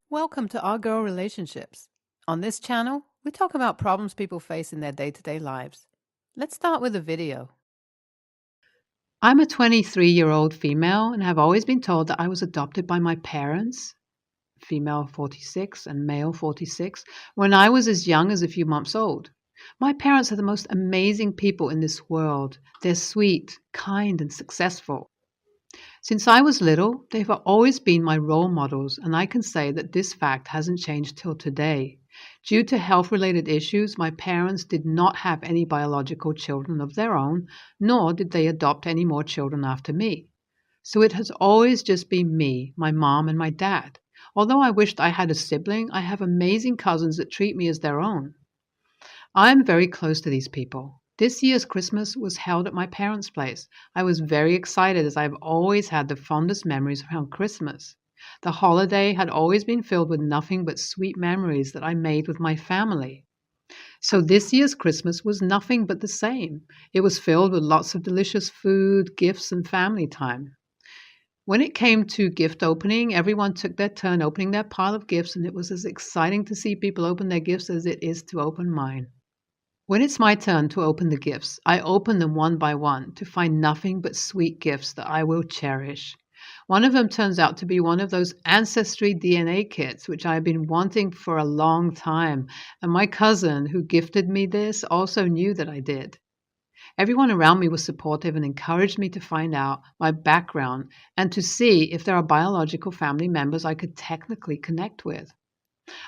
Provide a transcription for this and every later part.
Welcome to Our Girl Relationships. On this channel, we talk about problems people face in their day-to-day lives. Let's start with a video. I'm a 23-year-old female and have always been told that I was adopted by my parents, female 46 and male 46, when I was as young as a few months old. My parents are the most amazing people in this world. They're sweet, kind, and successful. Since I was little, they've always been my role models, and I can say that this fact hasn't changed till today. Due to health-related issues, my parents did not have any biological children of their own, nor did they adopt any more children after me. So it has always just been me, my mom, and my dad. Although I wished I had a sibling, I have amazing cousins that treat me as their own. I am very close to these people. This year's Christmas was held at my parents' place. I was very excited as I've always had the fondest memories around Christmas. The holiday had always been filled with nothing but sweet memories that I made with my family. So this year's Christmas was nothing but the same. It was filled with lots of delicious food, gifts, and family time. When it came to gift opening, everyone took their turn opening their pile of gifts, and it was as exciting to see people open their gifts as it is to open mine. When it's my turn to open the gifts, I open them one by one to find nothing but sweet gifts that I will cherish. One of them turns out to be one of those Ancestry DNA kits, which I've been wanting for a long time, and my cousin who gifted me this also knew that I did. Everyone around me was supportive and encouraged me to find out my background and to see if there are biological family members I could technically connect with.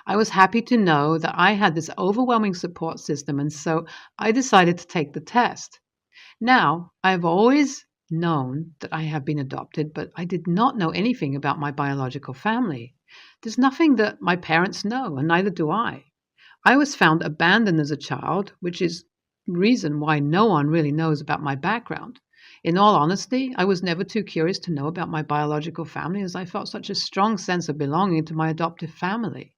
I was happy to know that I had this overwhelming support system, and so I decided to take the test. Now, I've always known that I have been adopted, but I did not know anything about my biological family. There's nothing that my parents know, and neither do I. I was found abandoned as a child, which is reason why no one really knows about my background. In all honesty, I was never too curious to know about my biological family as I felt such a strong sense of belonging to my adoptive family.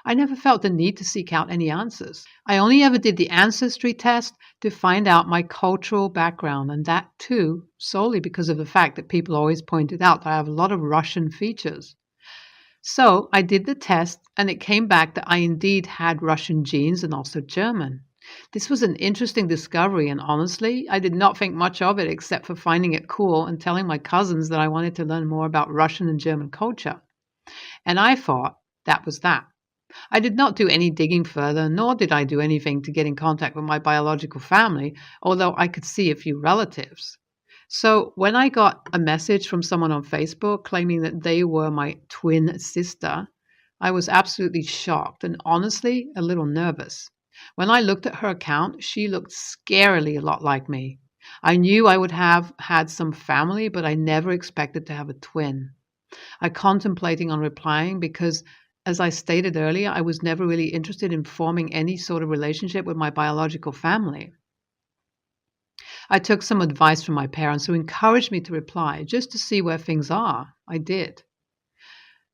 I never felt the need to seek out any answers. I only ever did the ancestry test to find out my cultural background, and that too solely because of the fact that people always pointed out that I have a lot of Russian features. So I did the test, and it came back that I indeed had Russian genes and also German. This was an interesting discovery, and honestly, I did not think much of it except for finding it cool and telling my cousins that I wanted to learn more about Russian and German culture. And I thought that was that. I did not do any digging further, nor did I do anything to get in contact with my biological family, although I could see a few relatives. So when I got a message from someone on Facebook claiming that they were my twin sister, I was absolutely shocked and honestly a little nervous. When I looked at her account, she looked scarily a lot like me. I knew I would have had some family, but I never expected to have a twin. I contemplating on replying because, as I stated earlier, I was never really interested in forming any sort of relationship with my biological family. I took some advice from my parents who encouraged me to reply just to see where things are. I did.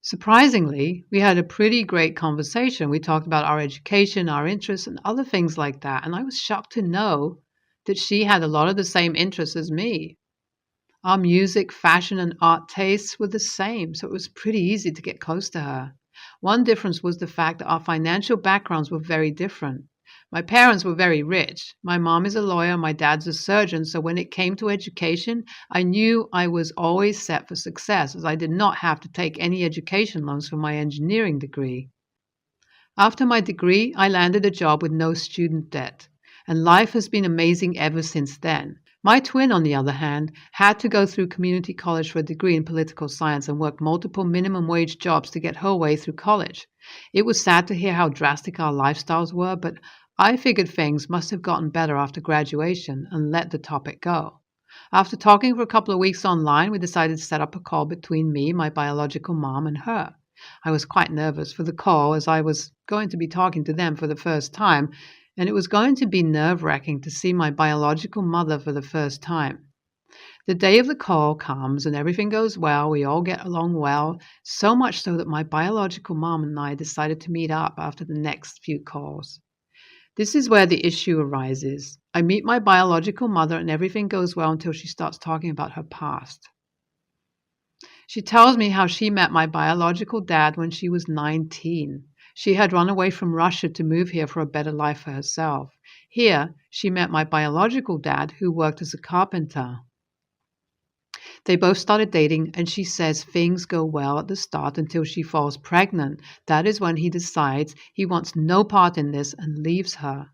Surprisingly, we had a pretty great conversation. We talked about our education, our interests, and other things like that, and I was shocked to know that she had a lot of the same interests as me. Our music, fashion, and art tastes were the same, so it was pretty easy to get close to her. One difference was the fact that our financial backgrounds were very different. My parents were very rich. My mom is a lawyer, my dad's a surgeon, so when it came to education, I knew I was always set for success as I did not have to take any education loans for my engineering degree. After my degree, I landed a job with no student debt, and life has been amazing ever since then. My twin, on the other hand, had to go through community college for a degree in political science and work multiple minimum wage jobs to get her way through college. It was sad to hear how drastic our lifestyles were, but I figured things must have gotten better after graduation and let the topic go. After talking for a couple of weeks online, we decided to set up a call between me, my biological mom, and her. I was quite nervous for the call as I was going to be talking to them for the first time, and it was going to be nerve-wracking to see my biological mother for the first time. The day of the call comes and everything goes well. We all get along well, so much so that my biological mom and I decided to meet up after the next few calls. This is where the issue arises. I meet my biological mother and everything goes well until she starts talking about her past. She tells me how she met my biological dad when she was 19. She had run away from Russia to move here for a better life for herself. Here, she met my biological dad, who worked as a carpenter. They both started dating, and she says things go well at the start until she falls pregnant. That is when he decides he wants no part in this and leaves her.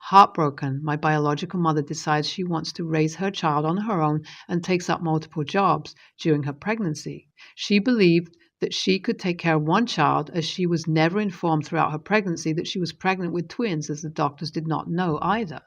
Heartbroken, my biological mother decides she wants to raise her child on her own and takes up multiple jobs during her pregnancy. She believed that she could take care of one child, as she was never informed throughout her pregnancy that she was pregnant with twins, as the doctors did not know either.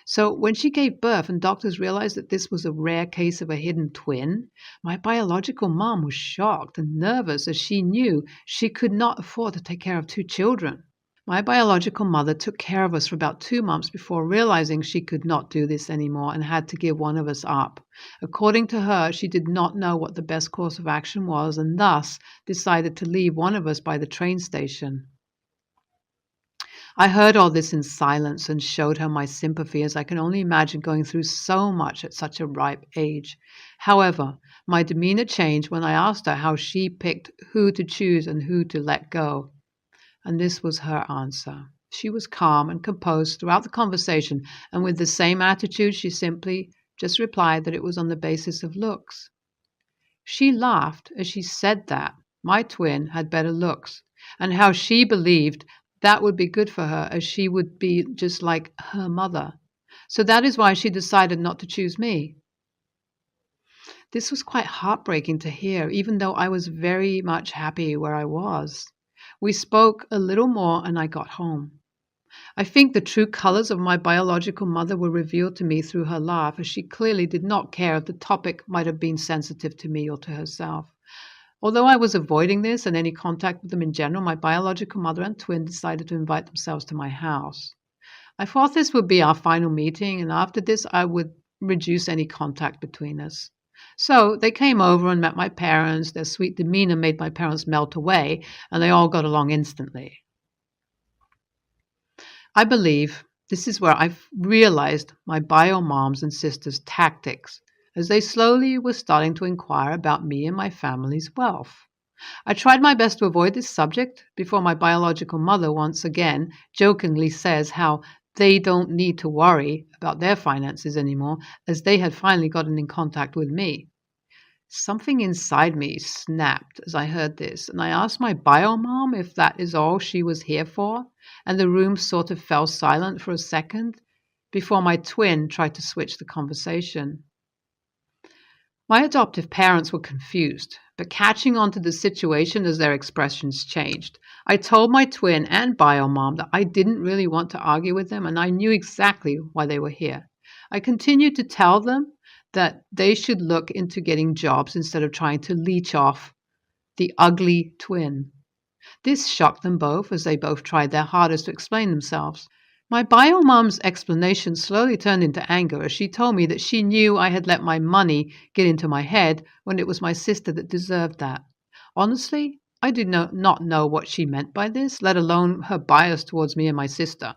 So when she gave birth and doctors realized that this was a rare case of a hidden twin, my biological mom was shocked and nervous, as she knew she could not afford to take care of two children. My biological mother took care of us for about 2 months before realizing she could not do this anymore and had to give one of us up. According to her, she did not know what the best course of action was and thus decided to leave one of us by the train station. I heard all this in silence and showed her my sympathy, as I can only imagine going through so much at such a ripe age. However, my demeanor changed when I asked her how she picked who to choose and who to let go. And this was her answer. She was calm and composed throughout the conversation, and with the same attitude, she simply just replied that it was on the basis of looks. She laughed as she said that my twin had better looks, and how she believed that would be good for her, as she would be just like her mother. So that is why she decided not to choose me. This was quite heartbreaking to hear, even though I was very much happy where I was. We spoke a little more and I got home. I think the true colors of my biological mother were revealed to me through her laugh, as she clearly did not care if the topic might have been sensitive to me or to herself. Although I was avoiding this and any contact with them in general, my biological mother and twin decided to invite themselves to my house. I thought this would be our final meeting, and after this I would reduce any contact between us. So they came over and met my parents. Their sweet demeanor made my parents melt away, and they all got along instantly. I believe this is where I've realized my bio moms and sisters' tactics, as they slowly were starting to inquire about me and my family's wealth. I tried my best to avoid this subject before my biological mother once again jokingly says how they don't need to worry about their finances anymore, as they had finally gotten in contact with me. Something inside me snapped as I heard this, and I asked my bio mom if that is all she was here for, and the room sort of fell silent for a second before my twin tried to switch the conversation. My adoptive parents were confused, but catching on to the situation as their expressions changed. I told my twin and bio mom that I didn't really want to argue with them, and I knew exactly why they were here. I continued to tell them that they should look into getting jobs instead of trying to leech off the ugly twin. This shocked them both, as they both tried their hardest to explain themselves. My bio mom's explanation slowly turned into anger, as she told me that she knew I had let my money get into my head when it was my sister that deserved that. Honestly, I did not know what she meant by this, let alone her bias towards me and my sister.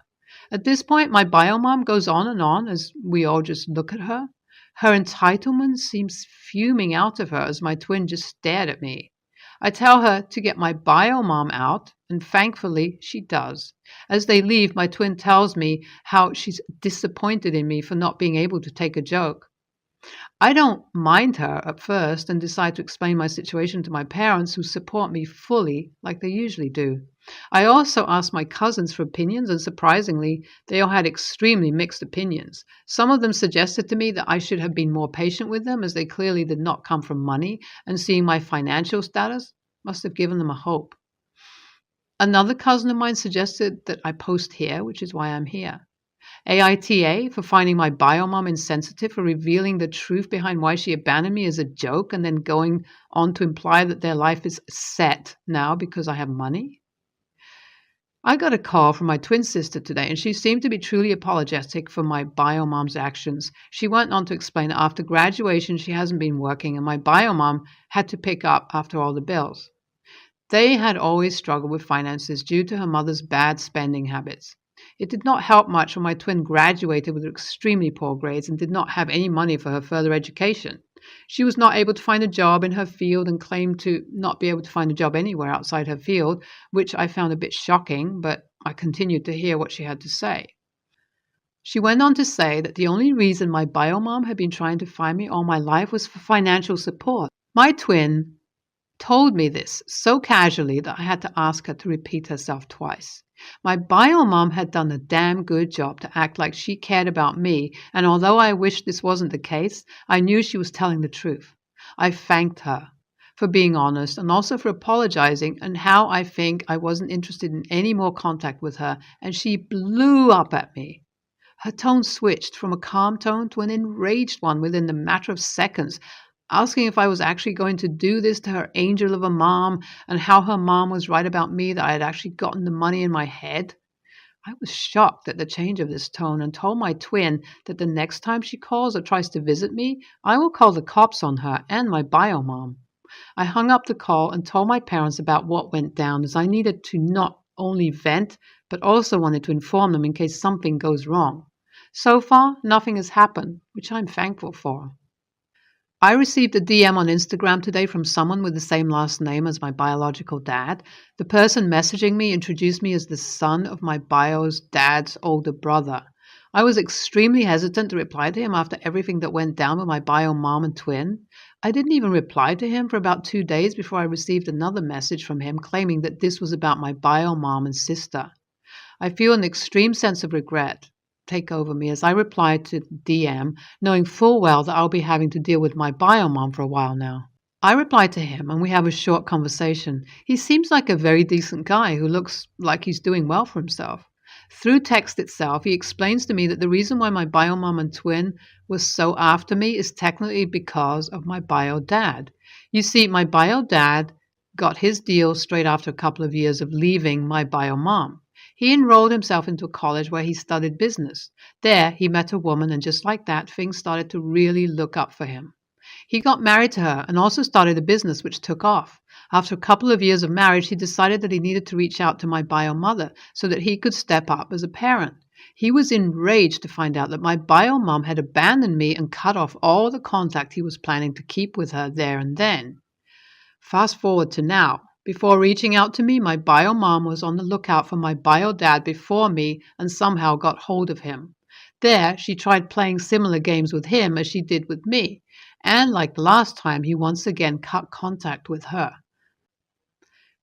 At this point, my bio mom goes on as we all just look at her. Her entitlement seems fuming out of her as my twin just stared at me. I tell her to get my bio mom out, and thankfully she does. As they leave, my twin tells me how she's disappointed in me for not being able to take a joke. I don't mind her at first and decide to explain my situation to my parents, who support me fully like they usually do. I also asked my cousins for opinions, and surprisingly, they all had extremely mixed opinions. Some of them suggested to me that I should have been more patient with them, as they clearly did not come from money, and seeing my financial status must have given them a hope. Another cousin of mine suggested that I post here, which is why I'm here. AITA for finding my bio mom insensitive, for revealing the truth behind why she abandoned me as a joke, and then going on to imply that their life is set now because I have money. I got a call from my twin sister today, and she seemed to be truly apologetic for my bio mom's actions. She went on to explain that after graduation she hasn't been working, and my bio mom had to pick up after all the bills. They had always struggled with finances due to her mother's bad spending habits. It did not help much when my twin graduated with extremely poor grades and did not have any money for her further education. She was not able to find a job in her field and claimed to not be able to find a job anywhere outside her field, which I found a bit shocking, but I continued to hear what she had to say. She went on to say that the only reason my bio mom had been trying to find me all my life was for financial support. My twin told me this so casually that I had to ask her to repeat herself twice. My bio mom had done a damn good job to act like she cared about me, and although I wished this wasn't the case, I knew she was telling the truth. I thanked her for being honest and also for apologizing and how I think I wasn't interested in any more contact with her, and she blew up at me. Her tone switched from a calm tone to an enraged one within the matter of seconds, asking if I was actually going to do this to her angel of a mom and how her mom was right about me, that I had actually gotten the money in my head. I was shocked at the change of this tone and told my twin that the next time she calls or tries to visit me, I will call the cops on her and my bio mom. I hung up the call and told my parents about what went down, as I needed to not only vent, but also wanted to inform them in case something goes wrong. So far, nothing has happened, which I'm thankful for. I received a DM on Instagram today from someone with the same last name as my biological dad. The person messaging me introduced me as the son of my bio's dad's older brother. I was extremely hesitant to reply to him after everything that went down with my bio mom and twin. I didn't even reply to him for about 2 days before I received another message from him claiming that this was about my bio mom and sister. I feel an extreme sense of regret take over me as I replied to DM, knowing full well that I'll be having to deal with my bio mom for a while now. I reply to him and we have a short conversation. He seems like a very decent guy who looks like he's doing well for himself. Through text itself, he explains to me that the reason why my bio mom and twin was so after me is technically because of my bio dad. You see, my bio dad got his deal straight after a couple of years of leaving my bio mom. He enrolled himself into a college where he studied business. There, he met a woman, and just like that, things started to really look up for him. He got married to her and also started a business which took off. After a couple of years of marriage, he decided that he needed to reach out to my bio mother so that he could step up as a parent. He was enraged to find out that my bio mom had abandoned me and cut off all the contact he was planning to keep with her there and then. Fast forward to now. Before reaching out to me, my bio mom was on the lookout for my bio dad before me and somehow got hold of him. There, she tried playing similar games with him as she did with me, and like last time, he once again cut contact with her.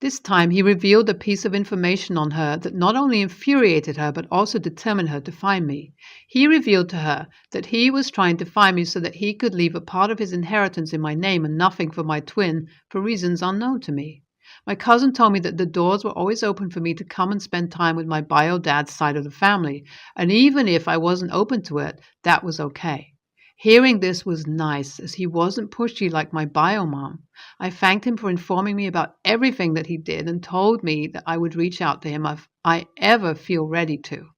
This time, he revealed a piece of information on her that not only infuriated her, but also determined her to find me. He revealed to her that he was trying to find me so that he could leave a part of his inheritance in my name and nothing for my twin for reasons unknown to me. My cousin told me that the doors were always open for me to come and spend time with my bio dad's side of the family, and even if I wasn't open to it, that was okay. Hearing this was nice, as he wasn't pushy like my bio mom. I thanked him for informing me about everything that he did and told me that I would reach out to him if I ever feel ready to.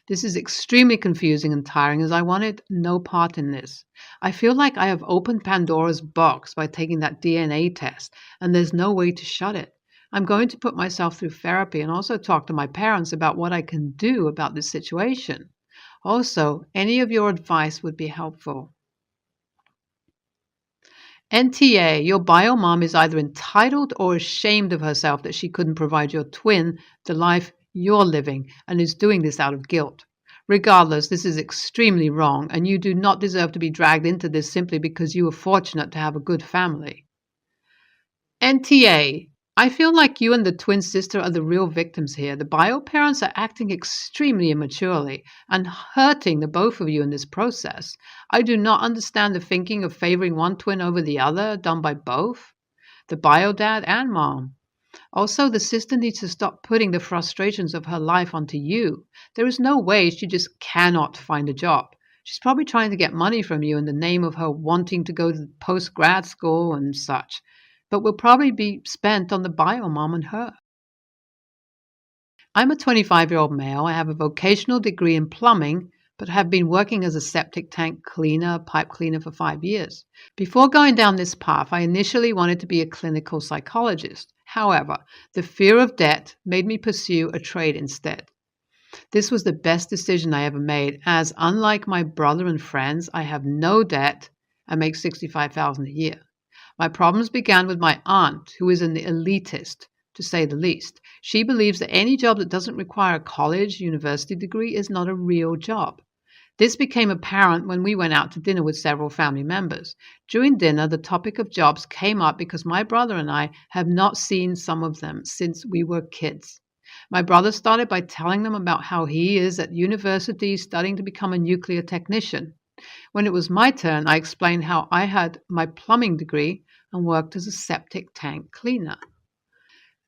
This is extremely confusing and tiring, as I wanted no part in this. I feel like I have opened Pandora's box by taking that DNA test, and there's no way to shut it. I'm going to put myself through therapy and also talk to my parents about what I can do about this situation. Also, any of your advice would be helpful. NTA, your bio mom is either entitled or ashamed of herself that she couldn't provide your twin the life you're living and is doing this out of guilt. Regardless, this is extremely wrong, and you do not deserve to be dragged into this simply because you were fortunate to have a good family. NTA, I feel like you and the twin sister are the real victims here. The bio parents are acting extremely immaturely and hurting the both of you in this process. I do not understand the thinking of favoring one twin over the other done by both, the bio dad and mom. Also, the sister needs to stop putting the frustrations of her life onto you. There is no way she just cannot find a job. She's probably trying to get money from you in the name of her wanting to go to post-grad school and such, but will probably be spent on the bio mom and her. I'm a 25-year-old male. I have a vocational degree in plumbing, but have been working as a septic tank cleaner, pipe cleaner for 5 years. Before going down this path, I initially wanted to be a clinical psychologist. However, the fear of debt made me pursue a trade instead. This was the best decision I ever made, as unlike my brother and friends, I have no debt I make $65,000 a year. My problems began with my aunt, who is an elitist, to say the least. She believes that any job that doesn't require a college, university degree is not a real job. This became apparent when we went out to dinner with several family members. During dinner, the topic of jobs came up because my brother and I have not seen some of them since we were kids. My brother started by telling them about how he is at university studying to become a nuclear technician. When it was my turn, I explained how I had my plumbing degree and worked as a septic tank cleaner.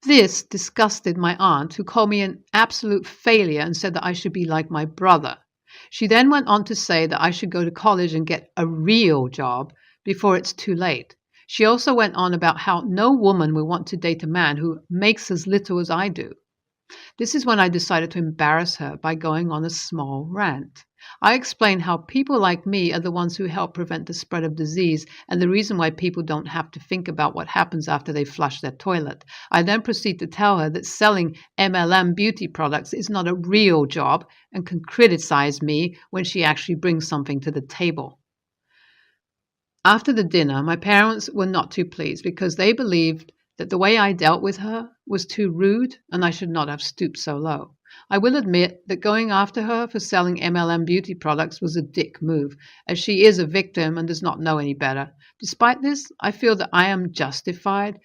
This disgusted my aunt, who called me an absolute failure and said that I should be like my brother. She then went on to say that I should go to college and get a real job before it's too late. She also went on about how no woman will want to date a man who makes as little as I do. This is when I decided to embarrass her by going on a small rant. I explained how people like me are the ones who help prevent the spread of disease and the reason why people don't have to think about what happens after they flush their toilet. I then proceed to tell her that selling MLM beauty products is not a real job and can criticize me when she actually brings something to the table. After the dinner, my parents were not too pleased because they believed that the way I dealt with her was too rude and I should not have stooped so low. I will admit that going after her for selling MLM beauty products was a dick move, as she is a victim and does not know any better. Despite this, I feel that I am justified,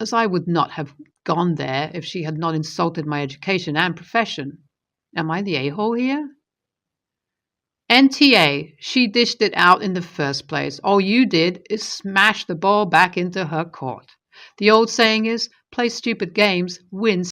as I would not have gone there if she had not insulted my education and profession. Am I the a-hole here? NTA, she dished it out in the first place. All you did is smash the ball back into her court. The old saying is, play stupid games, win